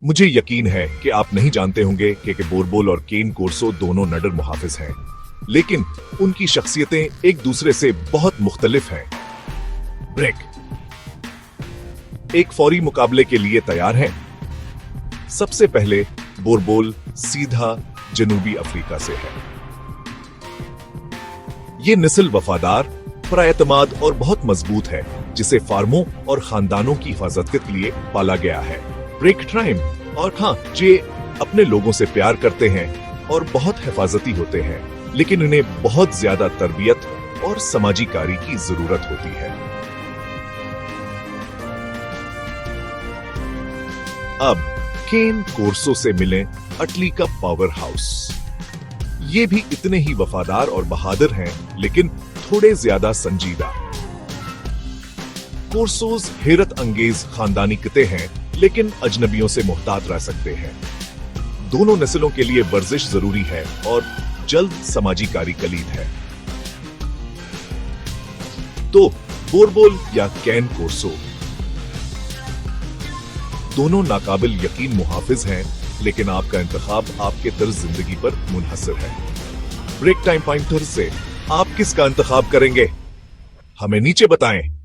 मुझे यकीन है कि आप नहीं जानते होंगे कि बोरबोल और केन कोर्सो दोनों नडर मुहाफिज हैं, लेकिन उनकी शख्सियतें एक दूसरे से बहुत मुख्तलिफ हैं। ब्रेक। एक फौरी मुकाबले के लिए तैयार हैं? सबसे पहले बोरबोल सीधा जनूबी अफ्रीका से है। ये नस्ल वफादार, पुरएतमाद और बहुत मजबूत है, जिसे फार्मों और खानदानों की हिफाजत के लिए पाला गया है। Break time. और हाँ, ये अपने लोगों से प्यार करते हैं और बहुत हिफाजती होते हैं, लेकिन उन्हें बहुत ज्यादा तरबियत और समाजी कारी की जरूरत होती है। अब केन कोर्सो से मिलें अटली का पावर हाउस। ये भी इतने ही वफादार और बहादुर हैं, लेकिन थोड़े ज्यादा संजीदा। कोर्सोज हैरत अंगेज खानदानी किते हैं, लेकिन अजनबियों से मुहतात रह सकते हैं। दोनों नस्लों के लिए वर्जिश जरूरी है और जल्द समाजी कारी कलीद है। तो बोरबोल या केन कोर्सो दोनों नाकाबिल यकीन मुहाफिज हैं, लेकिन आपका इंतखाब आपके तर्ज जिंदगी पर मुनहसर है। ब्रेक टाइम पॉइंटर से आप किसका इंतखाब करेंगे? हमें नीचे बताएं।